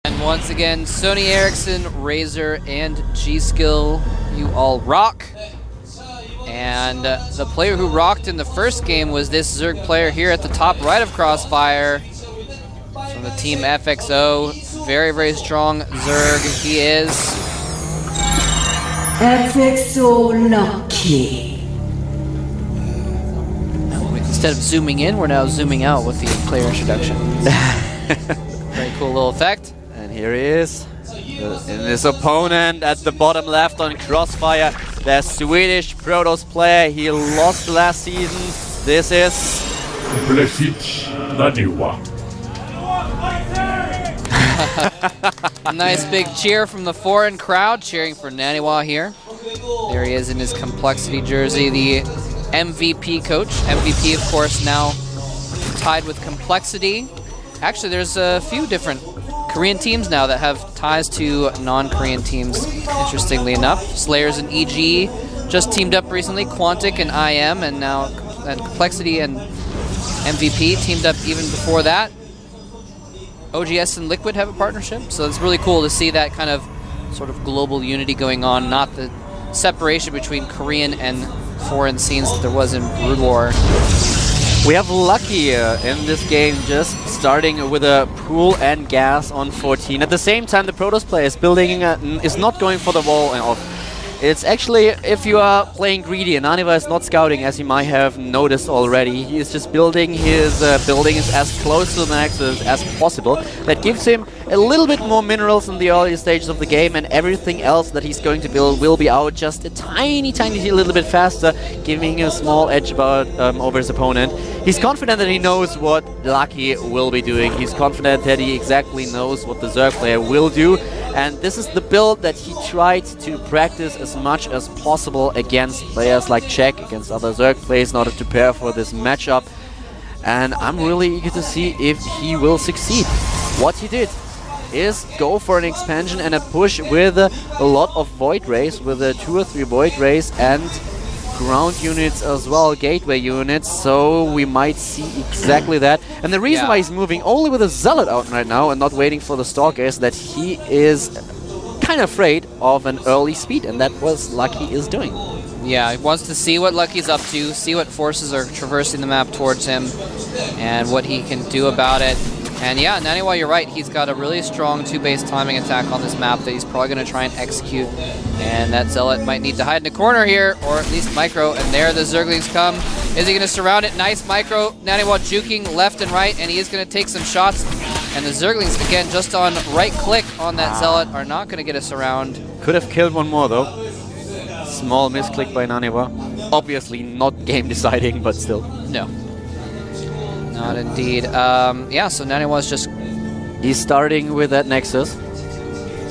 And once again, Sony Ericsson, Razor, and G-Skill, you all rock. And the player who rocked in the first game was this Zerg player here at the top right of Crossfire from the team FXO. Very, very strong Zerg he is. FXO lucky. Instead of zooming in, we're now zooming out with the player introduction. Very cool little effect. And here he is, in his opponent at the bottom left on Crossfire, the Swedish Protoss player. He lost last season. This is Naniwa. Nice big cheer from the foreign crowd cheering for Naniwa here. There he is in his Complexity jersey, the MVP coach. MVP, of course, now tied with Complexity. Actually, there's a few different Korean teams now that have ties to non-Korean teams, interestingly enough. Slayers and EG just teamed up recently, Quantic and IM, and now Complexity and MVP teamed up even before that. OGS and Liquid have a partnership, so it's really cool to see that kind of sort of global unity going on, not the separation between Korean and foreign scenes that there was in Brood War. We have Lucky in this game, just starting with a pool and gas on 14. At the same time, the Protoss player is building, is not going for the wall off. It's actually, if you are playing greedy, and Naniwa is not scouting, as you might have noticed already. He is just building his buildings as close to the nexus as possible. That gives him a little bit more minerals in the early stages of the game, and everything else that he's going to build will be out just a tiny little bit faster, giving him a small edge about over his opponent. He's confident that he knows what Lucky will be doing. He's confident that he exactly knows what the Zerg player will do. And this is the build that he tried to practice as much as possible against players like Czech, against other Zerg players, in order to prepare for this matchup. And I'm really eager to see if he will succeed. What he did is go for an expansion and a push with a lot of Void Rays, with 2 or 3 Void Rays and ground units as well, gateway units, so we might see exactly that. And the reason why he's moving only with a Zealot out right now and not waiting for the Stalker is that he is kind of afraid of an early speed, and that was Lucky is doing. Yeah, he wants to see what Lucky's up to, see what forces are traversing the map towards him, and what he can do about it. And yeah, Naniwa, you're right, he's got a really strong 2-base timing attack on this map that he's probably going to try and execute. And that Zealot might need to hide in the corner here, or at least micro, and there the Zerglings come. Is he going to surround it? Nice micro. Naniwa juking left and right, and he is going to take some shots. And the Zerglings, again, just on right-click on that Zealot, are not going to get us around. Could have killed one more, though. Small misclick by Naniwa. Obviously not game-deciding, but still. No. Not indeed. Yeah, so Naniwa's just... He's starting with that Nexus.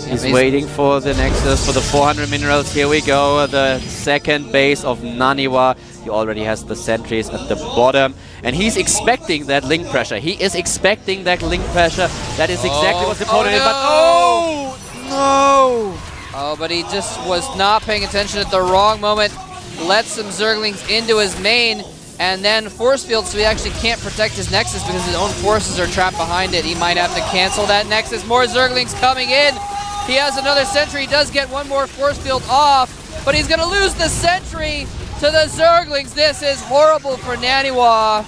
He's waiting for the Nexus, for the 400 minerals. Here we go, the second base of Naniwa. He already has the sentries at the bottom. And he's expecting that link pressure. He is expecting that link pressure. That is exactly what the opponent is. But oh, no! Oh, but he just was not paying attention at the wrong moment. Let some Zerglings into his main. And then force field, so he actually can't protect his Nexus because his own forces are trapped behind it. He might have to cancel that Nexus. More Zerglings coming in. He has another sentry. He does get one more force field off, but he's going to lose the sentry to the Zerglings. This is horrible for Naniwa.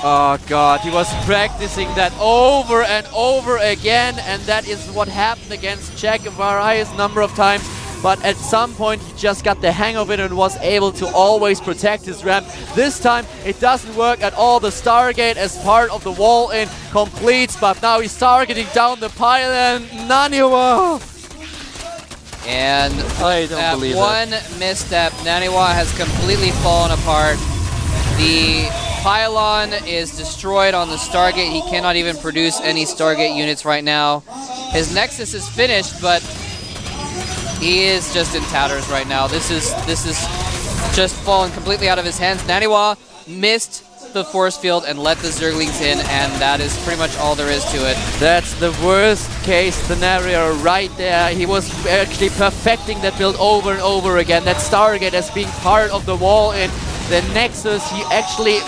Oh god, he was practicing that over and over again, and that is what happened against Czech a various number of times. But at some point he just got the hang of it and was able to always protect his ramp. This time it doesn't work at all. The Stargate as part of the wall-in completes, but now he's targeting down the pylon. Naniwa! And that one misstep, Naniwa has completely fallen apart. The pylon is destroyed on the Stargate. He cannot even produce any Stargate units right now. His Nexus is finished, but he is just in tatters right now. This is just fallen completely out of his hands. Naniwa missed the force field and let the Zerglings in, and that is pretty much all there is to it. That's the worst case scenario right there. He was actually perfecting that build over and over again. That Stargate as being part of the wall in. the Nexus, he actually,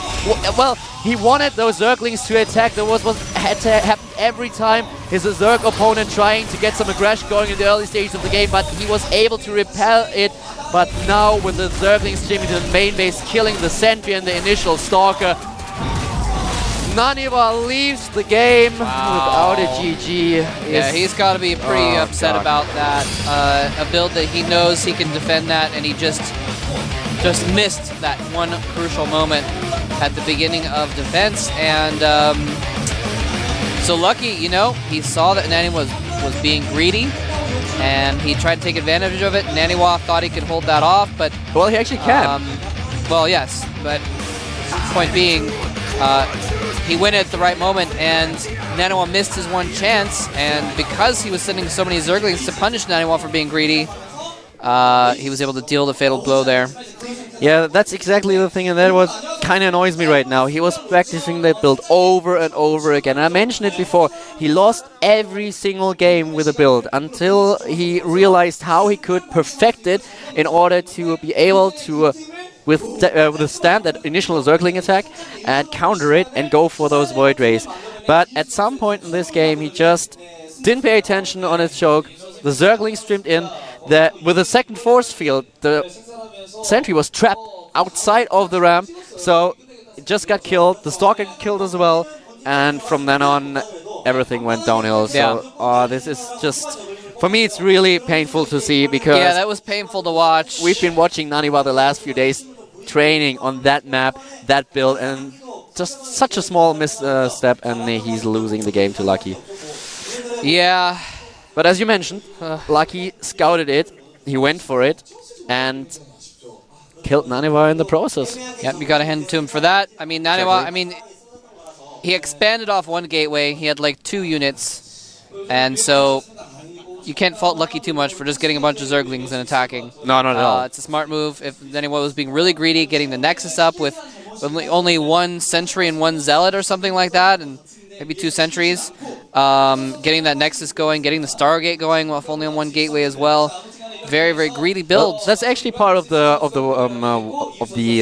well, he wanted those Zerglings to attack. That was what had to happen every time. His Zerg opponent trying to get some aggression going in the early stages of the game, but he was able to repel it. But now with the Zerglings streaming to the main base, killing the Sentry and the initial Stalker, Naniwa leaves the game without a GG. Yeah, he's got to be pretty upset about that. A build that he knows he can defend that, and he just missed that one crucial moment at the beginning of defense. And so Lucky, you know, he saw that Naniwa was being greedy, and he tried to take advantage of it. Naniwa thought he could hold that off, but... Well, he actually can. Well, yes, but point being, he went at the right moment, and Naniwa missed his one chance, and because he was sending so many Zerglings to punish Naniwa for being greedy, he was able to deal the fatal blow there. Yeah, that's exactly the thing, and that what kind of annoys me right now. He was practicing that build over and over again. And I mentioned it before. He lost every single game with a build until he realized how he could perfect it in order to be able to withstand that initial Zergling attack and counter it and go for those Void Rays. But at some point in this game, he just didn't pay attention on his choke. The Zergling streamed in. With the second force field, the Sentry was trapped outside of the ramp, so it just got killed. The Stalker got killed as well, and from then on, everything went downhill. So this is just... For me, it's really painful to see because... Yeah, that was painful to watch. We've been watching Naniwa the last few days training on that map, that build, and just such a small misstep, and he's losing the game to Lucky. Yeah. But as you mentioned, Lucky scouted it, he went for it, and killed Naniwa in the process. Yep, you gotta hand it to him for that. I mean, Naniwa, he expanded off one gateway, he had like 2 units, and so you can't fault Lucky too much for just getting a bunch of Zerglings and attacking. No, not at all. It's a smart move. If Naniwa was being really greedy, getting the Nexus up with only 1 Sentry and 1 Zealot or something like that, and maybe 2 Sentries, getting that Nexus going, getting the Stargate going, with only on 1 gateway as well. Very, very greedy build. Well, that's actually part of the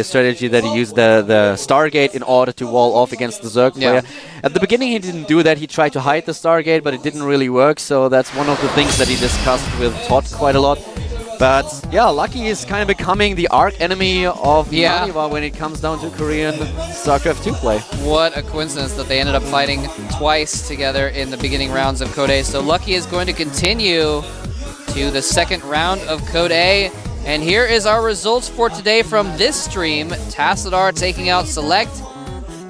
strategy that he used, the Stargate, in order to wall off against the Zerg player. At the beginning, he didn't do that. He tried to hide the Stargate, but it didn't really work. So that's one of the things that he discussed with Todd quite a lot. But yeah, Lucky is kind of becoming the arch enemy of Naniwa when it comes down to Korean StarCraft 2 play. What a coincidence that they ended up fighting twice together in the beginning rounds of Code A. So Lucky is going to continue to the second round of Code A. And here is our results for today from this stream. Tassadar taking out Select.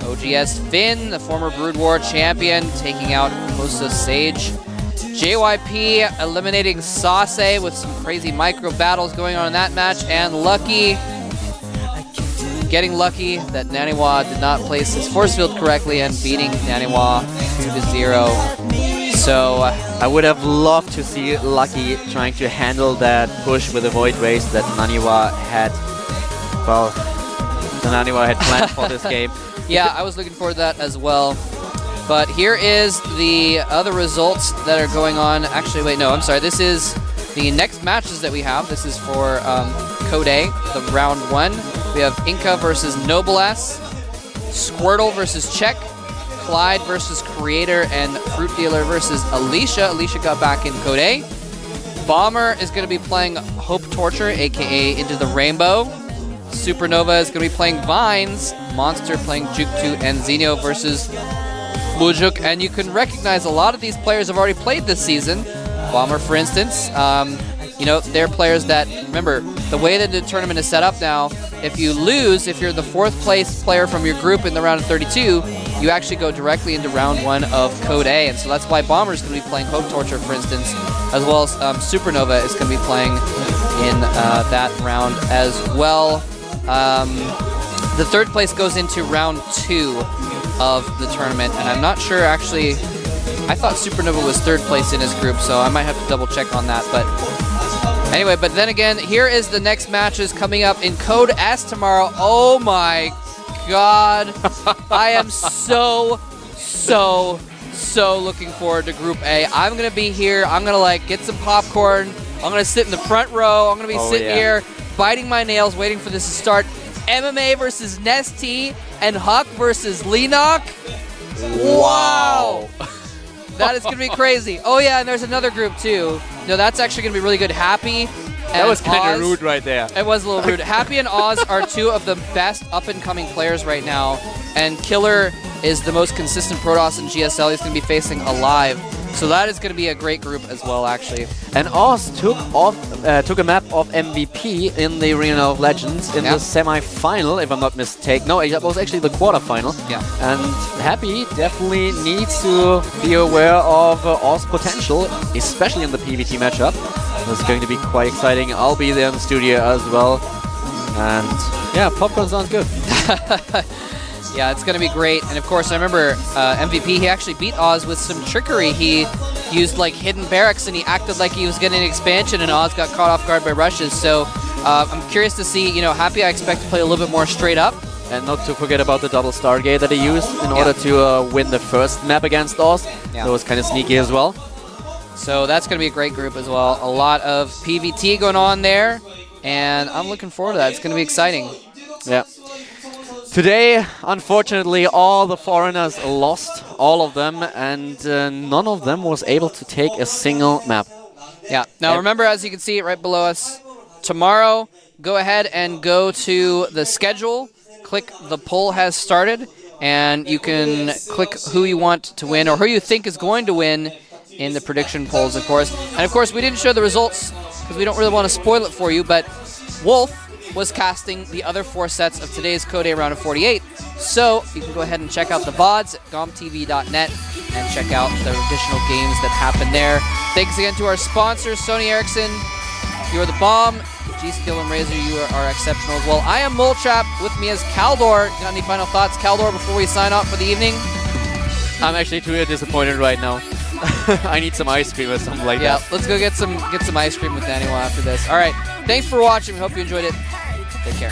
OGS Finn, the former Brood War champion, taking out Hosta Sage. JYP eliminating Sase with some crazy micro battles going on in that match. And Lucky getting lucky that Naniwa did not place his force field correctly and beating Naniwa 2-0. So I would have loved to see Lucky trying to handle that push with the Void Race that Naniwa had, well, Naniwa had planned for this game. Yeah, I was looking forward to that as well. But here is the other results that are going on. Actually, wait, no, I'm sorry. This is the next matches that we have. This is for Code A, the round 1. We have Inca versus Noblesse, Squirtle versus Czech, Clyde versus Creator, and Fruit Dealer versus Alicia. Alicia got back in Code A. Bomber is going to be playing Hope Torture, aka Into the Rainbow. Supernova is going to be playing Vines. Monster playing Juke2, and Xenio versus Bujuk. And you can recognize a lot of these players have already played this season. Bomber, for instance. You know, they're players that, remember, the way that the tournament is set up now, if you lose, if you're the 4th place player from your group in the round of 32, you actually go directly into round 1 of Code A. And so that's why Bomber is going to be playing Hope Torture, for instance, as well as Supernova is going to be playing in that round as well. The 3rd place goes into round 2 of the tournament, and I'm not sure actually. I thought Supernova was 3rd place in his group, so I might have to double check on that. But anyway, but then again, here is the next matches coming up in Code S tomorrow. Oh my god. I am so looking forward to Group A. I'm going to be here. I'm going to like get some popcorn. I'm going to sit in the front row. I'm going to be sitting here biting my nails waiting for this to start. MMA versus Nesty, and Huck versus Lenok. Wow! That is going to be crazy. Oh yeah, and there's another group too. No, that's actually going to be really good. Happy and That was kind Oz. of rude right there. It was a little rude. Happy and Oz are two of the best up-and-coming players right now, and Killer is the most consistent Protoss in GSL. He's going to be facing Alive. So that is going to be a great group as well, actually. And Oz took a map of MVP in the Arena of Legends in the semi-final, if I'm not mistaken. No, it was actually the quarter-final. Yeah. And Happy definitely needs to be aware of Oz's potential, especially in the PvT matchup. It's going to be quite exciting. I'll be there in the studio as well. And yeah, popcorn sounds good. Yeah, it's going to be great. And of course, I remember MVP, he actually beat Oz with some trickery. He used like hidden barracks and he acted like he was getting an expansion, and Oz got caught off guard by rushes. So I'm curious to see, you know, Happy I expect to play a little bit more straight up. And not to forget about the double Stargate that he used in order to win the first map against Oz. Yeah. That was kind of sneaky as well. So that's going to be a great group as well. A lot of PvT going on there, and I'm looking forward to that. It's going to be exciting. Yeah. Today, unfortunately, all the foreigners lost, all of them, and none of them was able to take a single map. Yeah. Now remember, as you can see right below us, tomorrow, go ahead and go to the schedule, click the poll has started, and you can click who you want to win or who you think is going to win in the prediction polls, of course. And of course, we didn't show the results because we don't really want to spoil it for you, but Wolf was casting the other 4 sets of today's Code A round of 48. So you can go ahead and check out the VODs at GOMTV.net and check out the additional games that happen there. Thanks again to our sponsors, Sony Ericsson. You are the bomb. G-Skill and Razor, you are exceptional as well. I am Moltrap. With me is Kaldor. Got any final thoughts, Kaldor, before we sign off for the evening? I'm actually too disappointed right now. I need some ice cream or something like that. Yeah, let's go get some ice cream with Naniwa after this. All right, thanks for watching. We hope you enjoyed it. Take care.